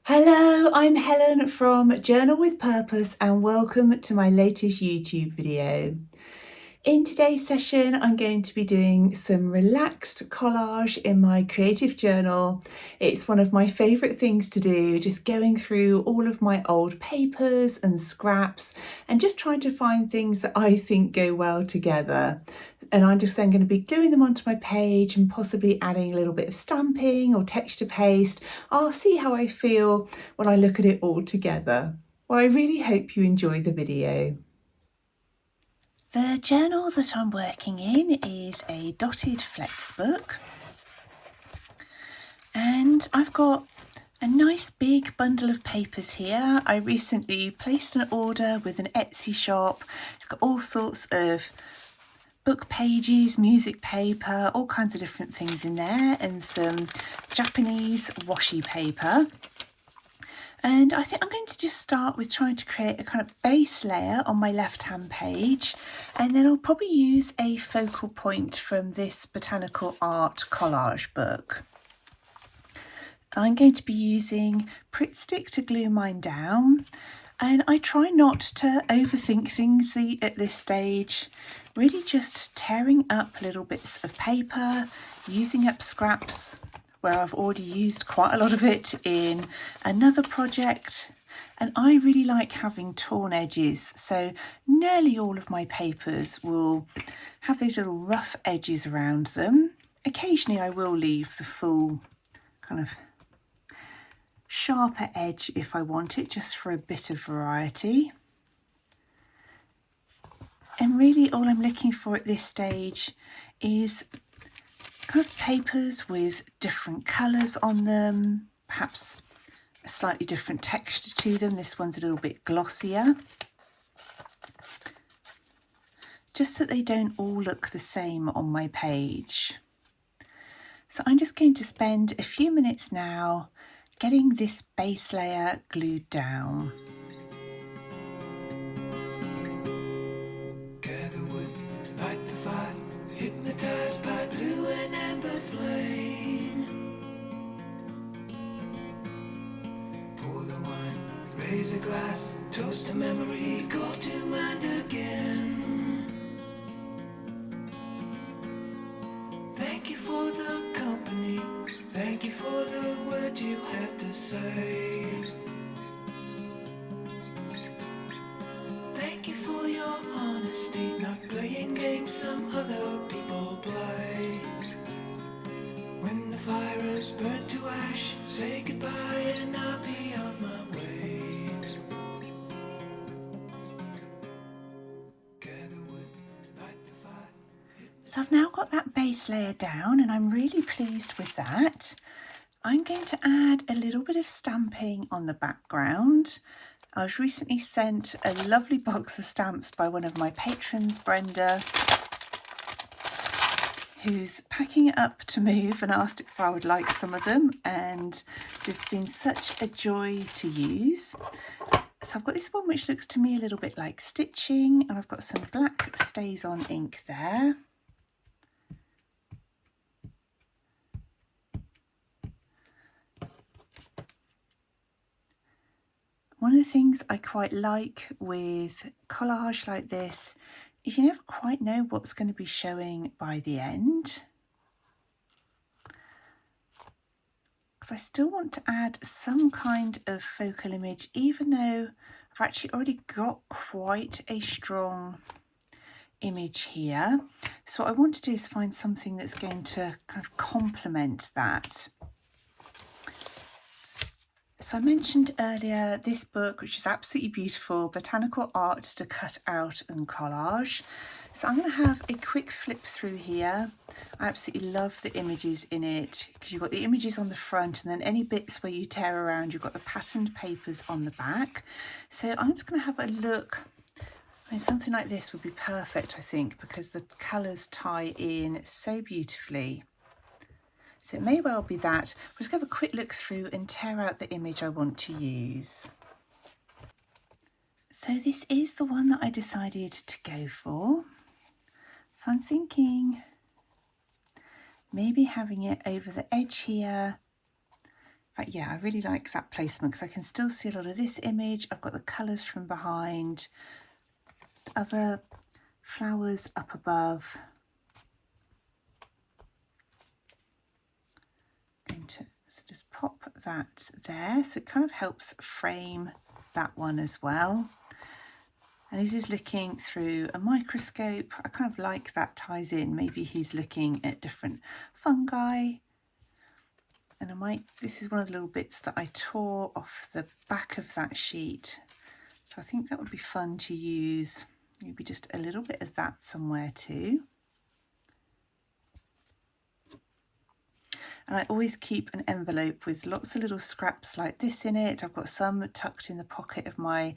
Hello, I'm Helen from Journal with Purpose and welcome to my latest YouTube video. In today's session, I'm going to be doing some relaxed collage in my creative journal. It's one of my favourite things to do, just going through all of my old papers and scraps and just trying to find things that I think go well together. And I'm just then going to be gluing them onto my page and possibly adding a little bit of stamping or texture paste. I'll see how I feel when I look at it all together. Well, I really hope you enjoy the video. The journal that I'm working in is a dotted flex book, and I've got a nice big bundle of papers here. I recently placed an order with an Etsy shop. It's got all sorts of book pages, music paper, all kinds of different things in there, and some Japanese washi paper. And I think I'm going to just start with trying to create a kind of base layer on my left-hand page, and then I'll probably use a focal point from this botanical art collage book. I'm going to be using Pritt Stick to glue mine down, and I try not to overthink things at this stage, really just tearing up little bits of paper, using up scraps where I've already used quite a lot of it in another project. And I really like having torn edges, so nearly all of my papers will have those little rough edges around them. Occasionally I will leave the full kind of sharper edge if I want it, just for a bit of variety. And really all I'm looking for at this stage is kind of papers with different colours on them, perhaps a slightly different texture to them. This one's a little bit glossier, just that they don't all look the same on my page. So I'm just going to spend a few minutes now getting this base layer glued down. Gather wood, light the fire, hypnotized by blue and amber flame. Pour the wine, raise a glass, toast a memory, call to mind again. Thank you for the company, thank you for the words you had to say. Thank you for your honesty, not playing games some other people play. When the fire is burnt to ash, say goodbye and I'll be on my way. Gather wood, light the fire. So I've now got that base layer down and I'm really pleased with that. I'm going to add a little bit of stamping on the background. I was recently sent a lovely box of stamps by one of my patrons, Brenda, who's packing it up to move, and asked if I would like some of them, and they've been such a joy to use. So I've got this one which looks to me a little bit like stitching, and I've got some black stays on ink there. One of the things I quite like with collage like this is you never quite know what's going to be showing by the end. Because I still want to add some kind of focal image, even though I've actually already got quite a strong image here. So what I want to do is find something that's going to kind of complement that. So I mentioned earlier this book, which is absolutely beautiful, Botanical Art to Cut Out and Collage. So I'm going to have a quick flip through here. I absolutely love the images in it, because you've got the images on the front, and then any bits where you tear around, you've got the patterned papers on the back. So I'm just going to have a look. I mean, something like this would be perfect, I think, because the colours tie in so beautifully. So it may well be that. We'll just have a quick look through and tear out the image I want to use. So this is the one that I decided to go for. So I'm thinking maybe having it over the edge here But yeah, I really like that placement because I can still see a lot of this image. I've got the colours from behind, the other flowers up above. I'm going to just pop that there, so it kind of helps frame that one as well. And as he's looking through a microscope, I kind of like that ties in. Maybe he's looking at different fungi. And this is one of the little bits that I tore off the back of that sheet. So I think that would be fun to use, maybe just a little bit of that somewhere too. And I always keep an envelope with lots of little scraps like this in it. I've got some tucked in the pocket of my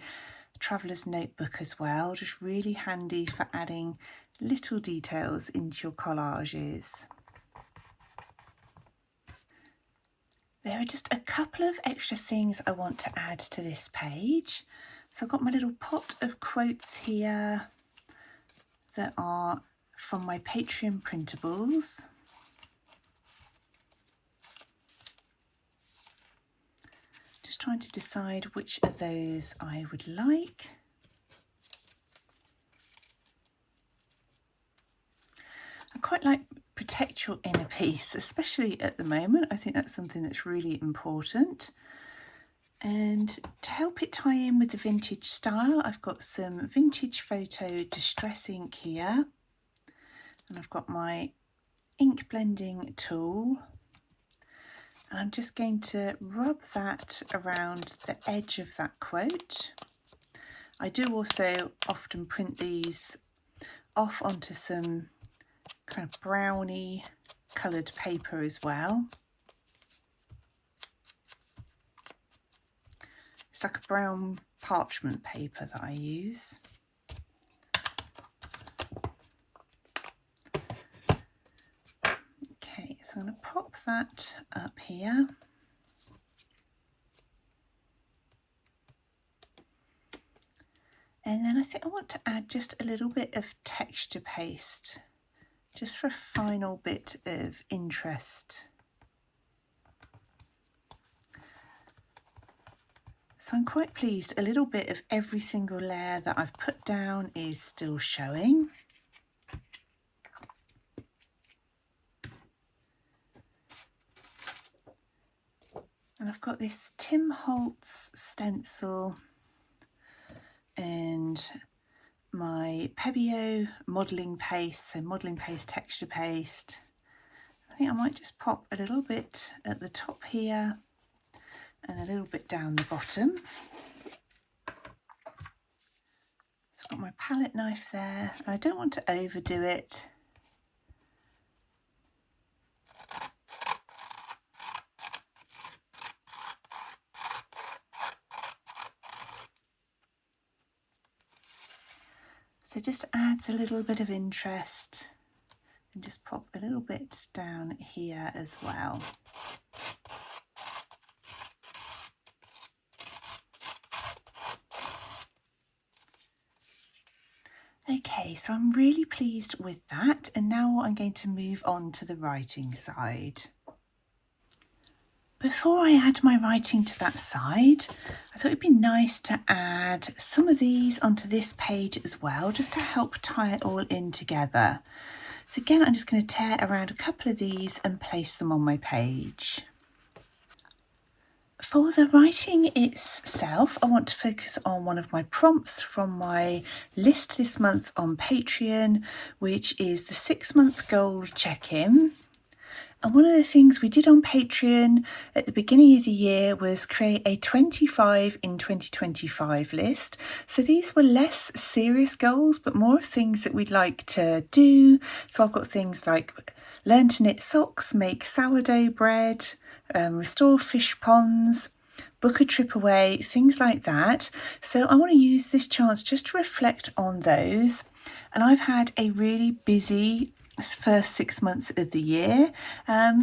traveller's notebook as well. Just really handy for adding little details into your collages. There are just a couple of extra things I want to add to this page. So I've got my little pot of quotes here that are from my Patreon printables. Just trying to decide which of those I would like. I quite like protect your inner peace, especially at the moment. I think that's something that's really important. And to help it tie in with the vintage style, I've got some vintage photo distress ink here. And I've got my ink blending tool. And I'm just going to rub that around the edge of that quote. I do also often print these off onto some kind of browny coloured paper as well. It's like a brown parchment paper that I use. Okay, so I'm going to pop that up here. And then I think I want to add just a little bit of texture paste, just for a final bit of interest. So I'm quite pleased a little bit of every single layer that I've put down is still showing. And I've got this Tim Holtz stencil and my Pebeo modelling paste, so modelling paste, texture paste. I think I might just pop a little bit at the top here and a little bit down the bottom. So I've got my palette knife there. I don't want to overdo it. So just adds a little bit of interest, and just pop a little bit down here as well. Okay, so I'm really pleased with that, and now I'm going to move on to the writing side. Before I add my writing to that side, I thought it'd be nice to add some of these onto this page as well, just to help tie it all in together. So again, I'm just going to tear around a couple of these and place them on my page. For the writing itself, I want to focus on one of my prompts from my list this month on Patreon, which is the 6-month goal check-in. And one of the things we did on Patreon at the beginning of the year was create a 25 in 2025 list. So these were less serious goals, but more of things that we'd like to do. So I've got things like learn to knit socks, make sourdough bread, restore fish ponds, book a trip away, things like that. So I want to use this chance just to reflect on those. And I've had a really busy first 6 months of the year,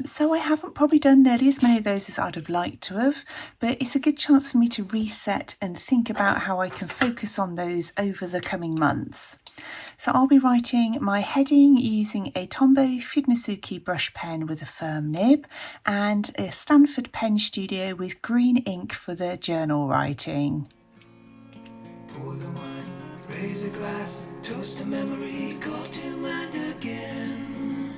so I haven't probably done nearly as many of those as I'd have liked to have, but it's a good chance for me to reset and think about how I can focus on those over the coming months. So I'll be writing my heading using a Tombow Fudenosuke brush pen with a firm nib and a Stanford Pen Studio with green ink for the journal writing. Pour the wine, raise a glass, toast to memory, call to mind again.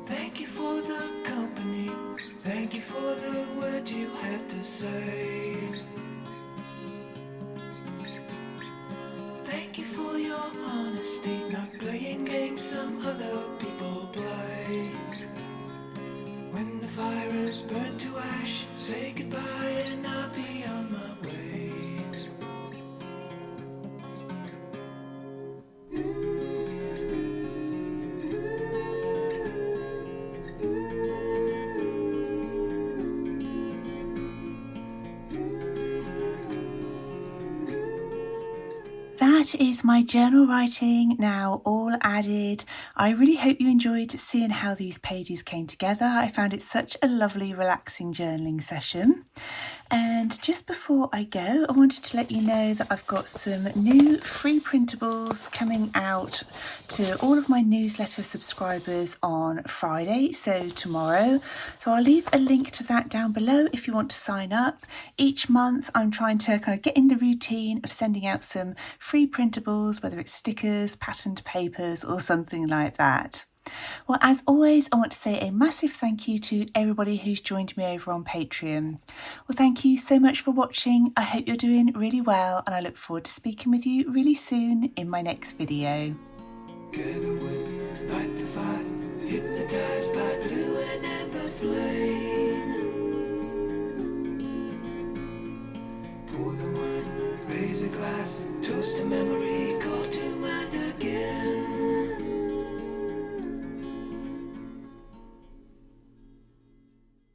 Thank you for the company, thank you for the words you had to say. Thank you for your honesty, not playing games some other people play. When the fire is burnt to ash, say goodbye and I'll be on my way. That is my journal writing now all added. I really hope you enjoyed seeing how these pages came together. I found it such a lovely, relaxing journaling session. And just before I go, I wanted to let you know that I've got some new free printables coming out to all of my newsletter subscribers on Friday, so tomorrow. So I'll leave a link to that down below if you want to sign up. Each month I'm trying to kind of get in the routine of sending out some free printables, whether it's stickers, patterned papers or something like that. Well, as always, I want to say a massive thank you to everybody who's joined me over on Patreon. Well, thank you so much for watching. I hope you're doing really well and I look forward to speaking with you really soon in my next video. Gather wood, light the fire, hypnotized by blue